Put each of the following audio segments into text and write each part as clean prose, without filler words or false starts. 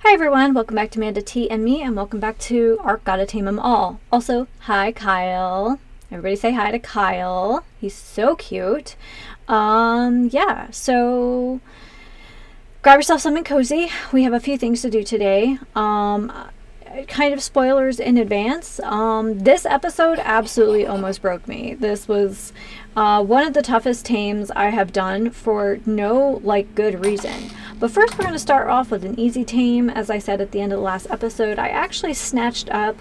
Hi everyone, welcome back to Amanda T and me, and welcome back to ARK Gotta Tame 'em All. Also, hi Kyle. Everybody say hi to Kyle. He's so cute. Yeah, so grab yourself something cozy. We have a few things to do today. Kind of spoilers in advance. This episode absolutely almost broke me. This was one of the toughest tames I have done for no good reason. But first we're going to start off with an easy tame. As I said at the end of the last episode, I actually snatched up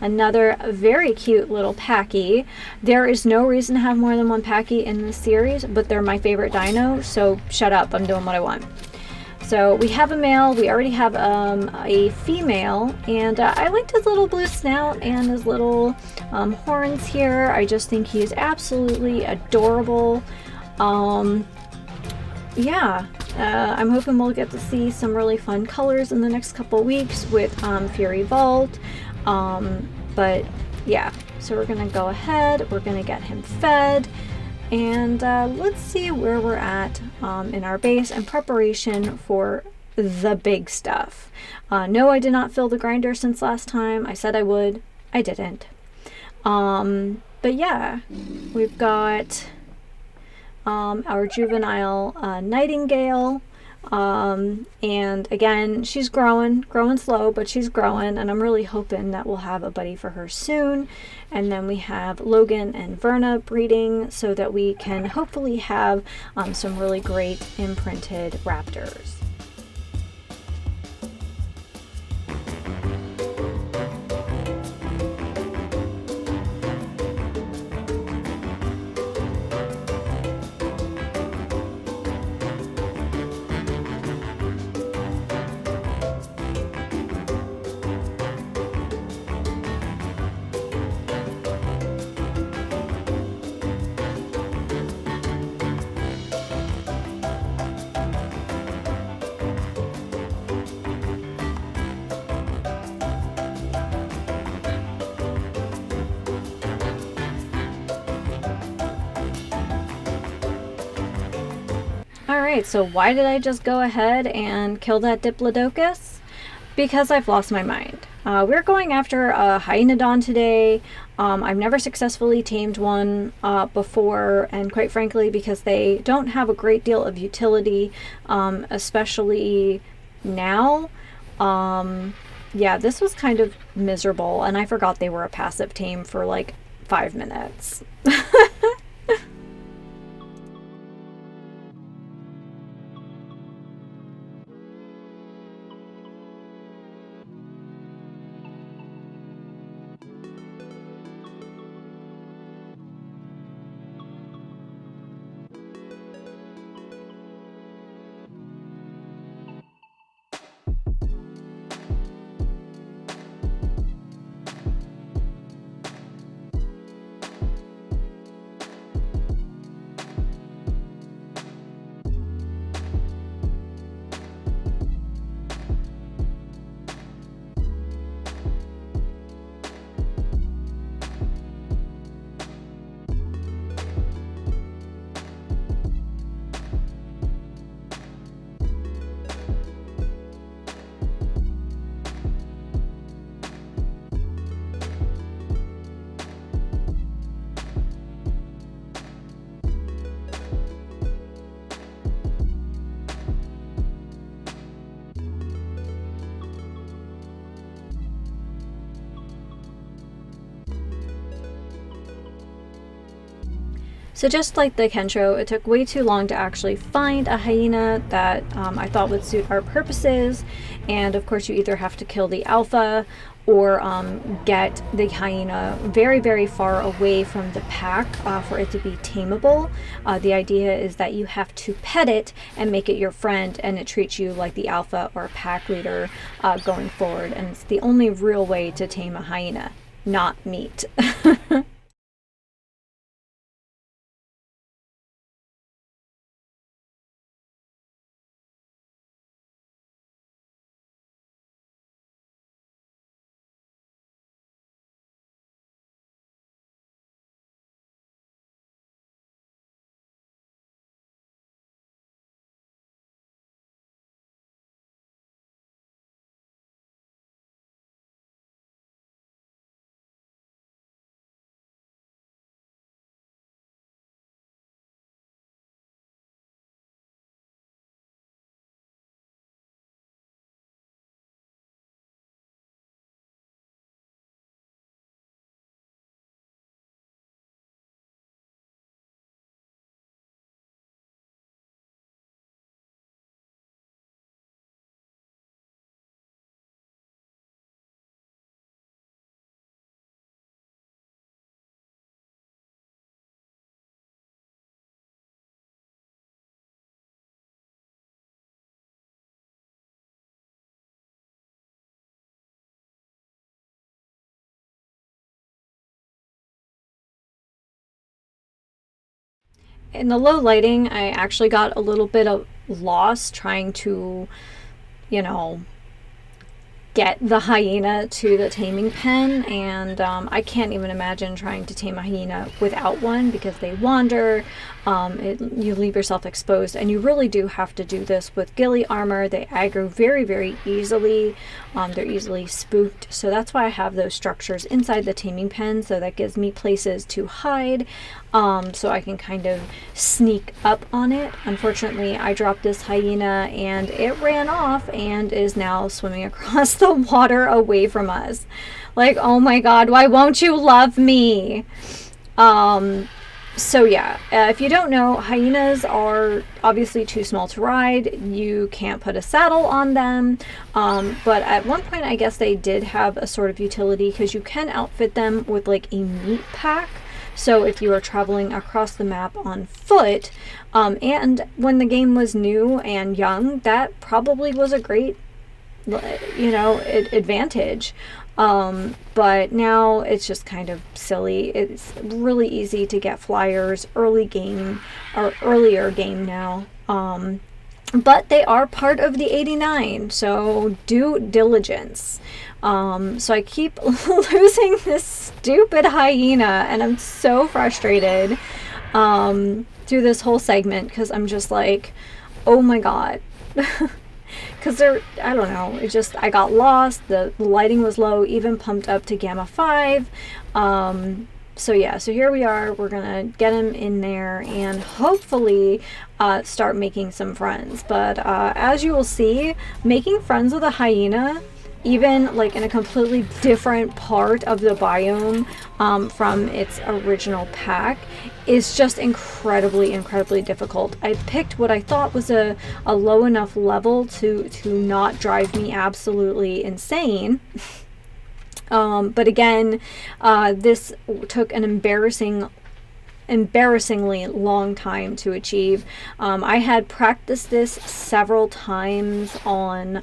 another very cute little Packy. There is no reason to have more than one Packy in this series, but they're my favorite dino, so shut up, I'm doing what I want. So we have a male, we already have a female, and I liked his little blue snout and his little horns here. I just think he is absolutely adorable. Yeah, I'm hoping we'll get to see some really fun colors in the next couple weeks with Fury Vault. But yeah, so we're gonna go ahead, we're gonna get him fed, and let's see where we're at in our base in preparation for the big stuff. No, I did not fill the grinder since last time. I said I would. I didn't. But yeah, we've got our juvenile Nightingale. And again, she's growing slow, but she's growing, and I'm really hoping that we'll have a buddy for her soon. And then we have Logan and Verna breeding so that we can hopefully have some really great imprinted raptors. Alright, so why did I just go ahead and kill that Diplodocus? Because I've lost my mind. We're going after a Hyaenodon today. I've never successfully tamed one before, and quite frankly, because they don't have a great deal of utility, especially now. Yeah, this was kind of miserable, and I forgot they were a passive tame for like 5 minutes. So just like the Kensho, it took way too long to actually find a hyena that I thought would suit our purposes. And of course you either have to kill the alpha or get the hyena very, very far away from the pack for it to be tameable. The idea is that you have to pet it and make it your friend, and it treats you like the alpha or pack leader going forward. And it's the only real way to tame a hyena, not meat. in the low lighting, I actually got a little bit of lost trying to, you know, get the hyena to the taming pen, and I can't even imagine trying to tame a hyena without one, because they wander, you leave yourself exposed, and you really do have to do this with ghillie armor. They aggro very, very easily. They're easily spooked, so that's why I have those structures inside the taming pen, so that gives me places to hide, so I can kind of sneak up on it. Unfortunately, I dropped this hyena and it ran off and is now swimming across the water away from us. Like, oh my god, why won't you love me? So yeah, if you don't know, hyenas are obviously too small to ride. You can't put a saddle on them, but at one point I guess they did have a sort of utility, because you can outfit them with like a meat pack. So if you are traveling across the map on foot, and when the game was new and young, that probably was a great, you know, advantage. But now it's just kind of silly. It's really easy to get flyers early game, or earlier game now. But they are part of the 89, so due diligence. So I keep losing this stupid hyena, and I'm so frustrated through this whole segment, because I'm just like, oh my god. Because I don't know, I got lost, the lighting was low, even pumped up to gamma 5. So yeah, so here we are, we're gonna get him in there and hopefully start making some friends. But as you will see, making friends with a hyena, even like in a completely different part of the biome from its original pack, is just incredibly difficult. I picked what I thought was a low enough level to not drive me absolutely insane. But again, this took an embarrassingly long time to achieve. I had practiced this several times on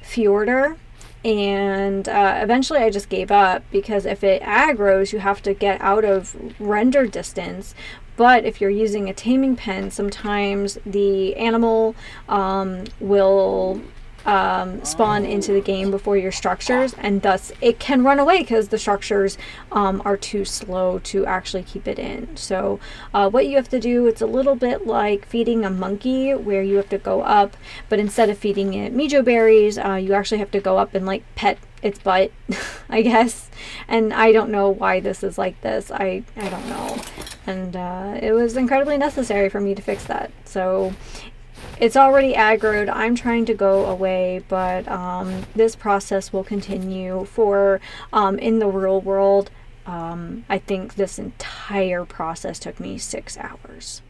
Fjordur, and eventually I just gave up, because if it aggroes, you have to get out of render distance. But if you're using a taming pen, sometimes the animal will spawn into the game before your structures, and thus it can run away because the structures are too slow to actually keep it in. So what you have to do, it's a little bit like feeding a monkey, where you have to go up, but instead of feeding it mijo berries, you actually have to go up and like pet its butt, I guess. And I don't know why this is like this. I don't know. And it was incredibly necessary for me to fix that. So it's already aggroed. I'm trying to go away, but this process will continue for in the real world. I think this entire process took me 6 hours.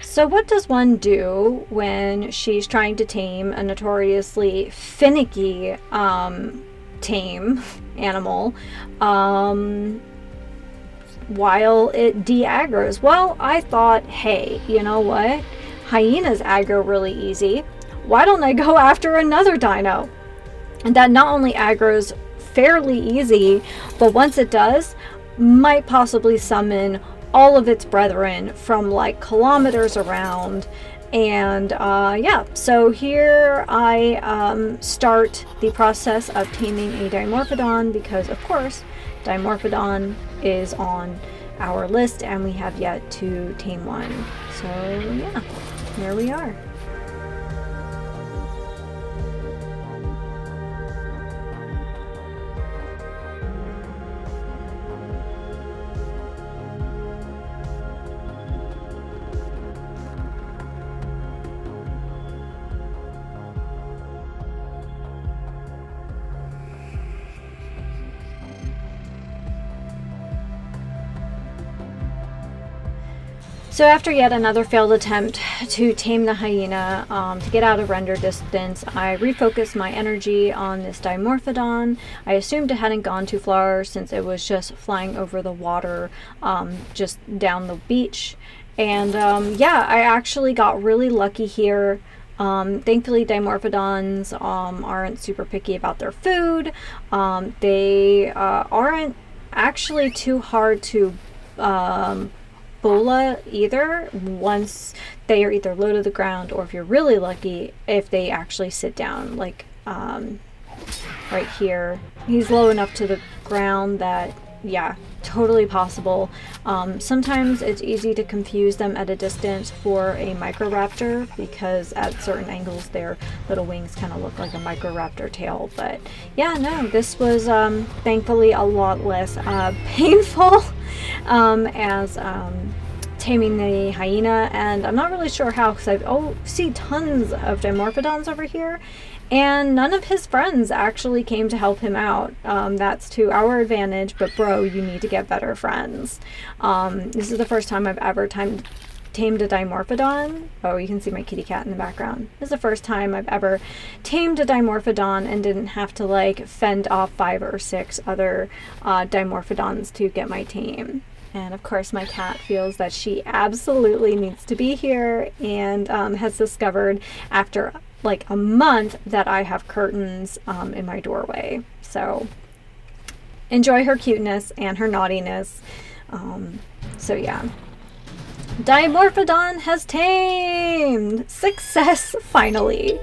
So what does one do when she's trying to tame a notoriously finicky tame animal while it de-aggroes? Well, I thought, hey, you know what? Hyenas aggro really easy. Why don't I go after another dino? And that not only aggroes fairly easy, but once it does, might possibly summon all of its brethren from like kilometers around, And yeah, so here I start the process of taming a Dimorphodon because, of course, Dimorphodon is on our list and we have yet to tame one. So yeah, here we are. So after yet another failed attempt to tame the hyena, to get out of render distance, I refocused my energy on this Dimorphodon. I assumed it hadn't gone too far since it was just flying over the water, just down the beach. And yeah, I actually got really lucky here. Thankfully, Dimorphodons aren't super picky about their food. They aren't actually too hard to bola either, once they are either low to the ground, or if you're really lucky, if they actually sit down, like right here. He's low enough to the ground that, yeah, totally possible. Sometimes it's easy to confuse them at a distance for a Microraptor because at certain angles their little wings kind of look like a Microraptor tail. But yeah, no, this was thankfully a lot less painful as taming the hyena, and I'm not really sure how because I see tons of Dimorphodons over here, and none of his friends actually came to help him out. That's to our advantage, but bro, you need to get better friends. This is the first time I've ever tamed a Dimorphodon. Oh, you can see my kitty cat in the background. This is the first time I've ever tamed a Dimorphodon and didn't have to like fend off 5 or 6 other Dimorphodons to get my tame. And of course my cat feels that she absolutely needs to be here, and has discovered after like a month that I have curtains in my doorway. So enjoy her cuteness and her naughtiness. So yeah. Dimorphodon has tamed! Success, finally!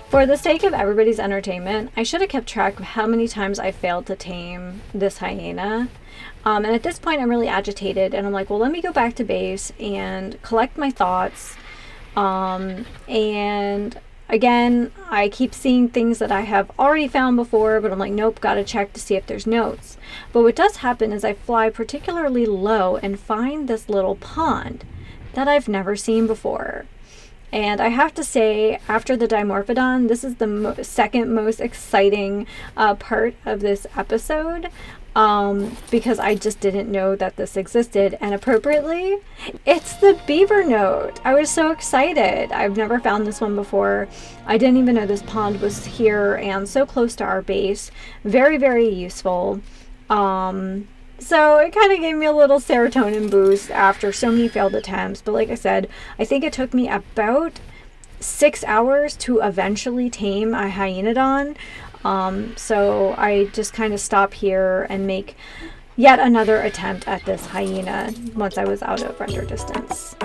For the sake of everybody's entertainment, I should have kept track of how many times I failed to tame this hyena. And at this point I'm really agitated, and I'm like, well, let me go back to base and collect my thoughts. And again, I keep seeing things that I have already found before, but I'm like, nope, gotta check to see if there's notes. But what does happen is I fly particularly low and find this little pond that I've never seen before. And I have to say, after the Dimorphodon, this is the second most exciting part of this episode, because I just didn't know that this existed. And appropriately, it's the beaver note. I was so excited. I've never found this one before. I didn't even know this pond was here and so close to our base. Very, very useful. So it kind of gave me a little serotonin boost after so many failed attempts. But like I said, I think it took me about 6 hours to eventually tame a hyenodon. So I just kind of stop here and make yet another attempt at this hyena once I was out of render distance.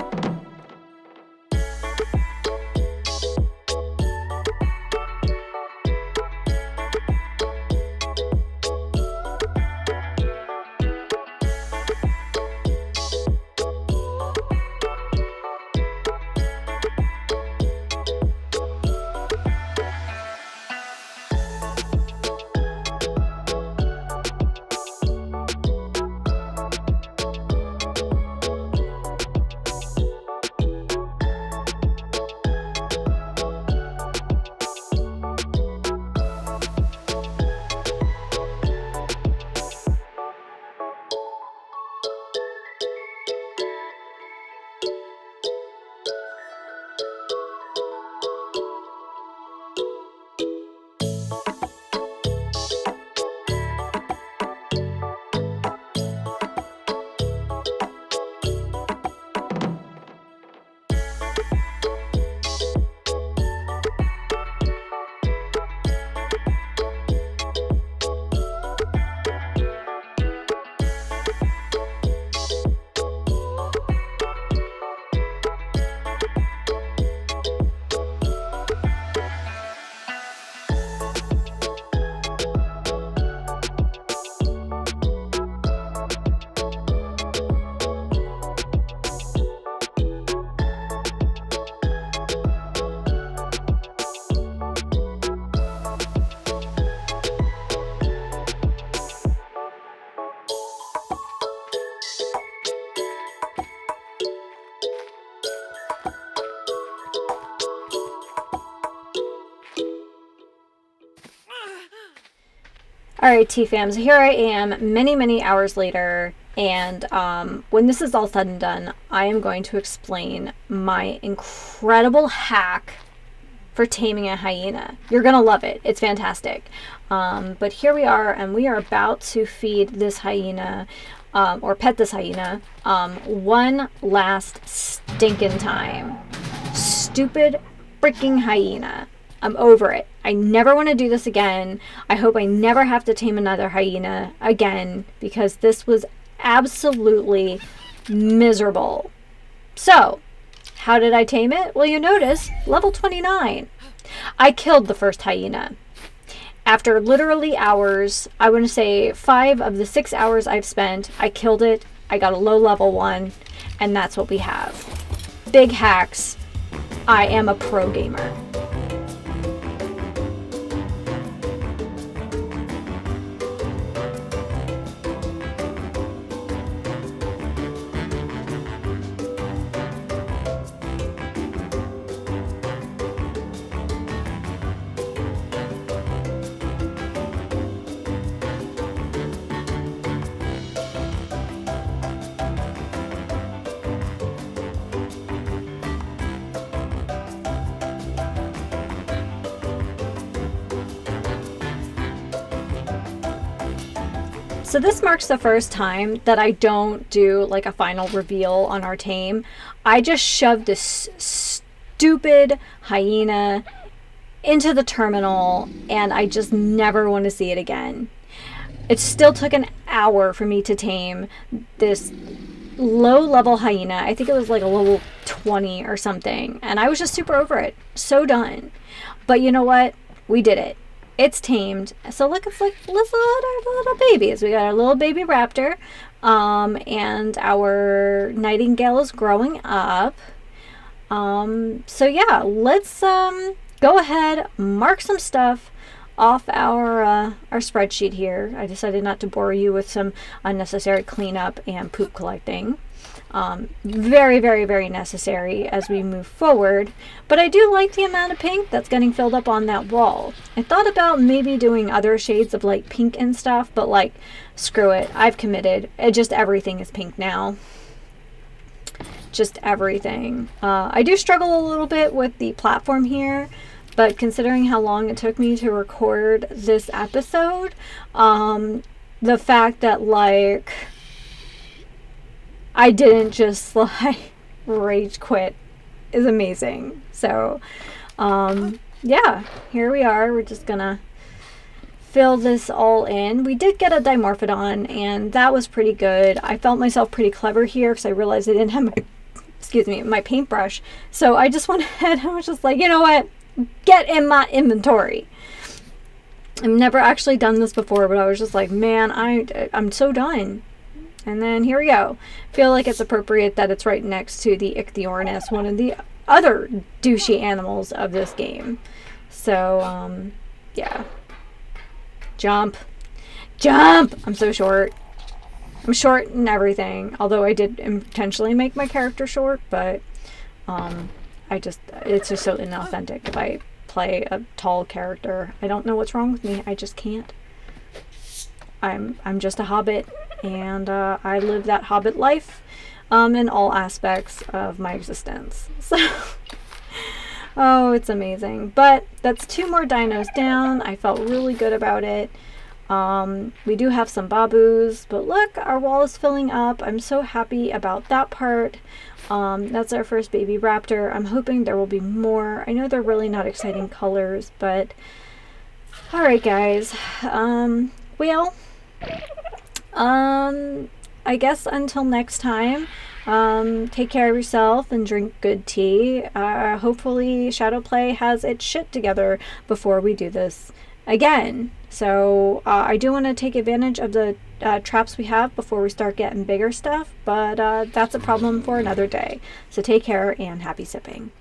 Alright, T-Fams, here I am many, many hours later, and when this is all said and done, I am going to explain my incredible hack for taming a hyena. You're going to love it. It's fantastic. But here we are, and we are about to feed this hyena, or pet this hyena, one last stinking time. Stupid freaking hyena. I'm over it. I never want to do this again. I hope I never have to tame another hyena again, because this was absolutely miserable. So, how did I tame it? Well, you notice, level 29. I killed the first hyena. After literally hours, I want to say 5 of the 6 hours I've spent, I killed it. I got a low level one, and that's what we have. Big hacks. I am a pro gamer. So this marks the first time that I don't do like a final reveal on our tame. I just shoved this stupid hyena into the terminal, and I just never want to see it again. It still took an hour for me to tame this low level hyena. I think it was like a level 20 or something, and I was just super over it. So done. But you know what? We did it. It's tamed. So look at like little babies. We got our little baby raptor, and our nightingale is growing up. So yeah, let's go ahead, mark some stuff off our spreadsheet here. I decided not to bore you with some unnecessary cleanup and poop collecting. Very, very, very necessary as we move forward. But I do like the amount of pink that's getting filled up on that wall. I thought about maybe doing other shades of like pink and stuff, but like, screw it. I've committed. Just everything is pink now. Just everything. I do struggle a little bit with the platform here, but considering how long it took me to record this episode, the fact that like I didn't just like rage quit is amazing. So yeah, here we are. We're just gonna fill this all in. We did get a Dimorphodon, and that was pretty good. I felt myself pretty clever here because I realized I didn't have my my paintbrush. So I just went ahead and was just like, you know what? Get in my inventory. I've never actually done this before, but I was just like, man, I'm so done. And then here we go. Feel like it's appropriate that it's right next to the Ichthyornis, one of the other douchey animals of this game. So, yeah. Jump. Jump! I'm so short. I'm short in everything, although I did intentionally make my character short, but it's just so inauthentic if I play a tall character. I don't know what's wrong with me. I just can't. I'm just a hobbit, and I live that hobbit life in all aspects of my existence. So, oh, it's amazing. But that's 2 more dinos down. I felt really good about it. We do have some babus, but look, our wall is filling up. I'm so happy about that part. That's our first baby raptor. I'm hoping there will be more. I know they're really not exciting colors, but alright guys. Well, I guess until next time, take care of yourself and drink good tea. Hopefully Shadowplay has its shit together before we do this again. So I do want to take advantage of the traps we have before we start getting bigger stuff, but that's a problem for another day. So take care and happy sipping.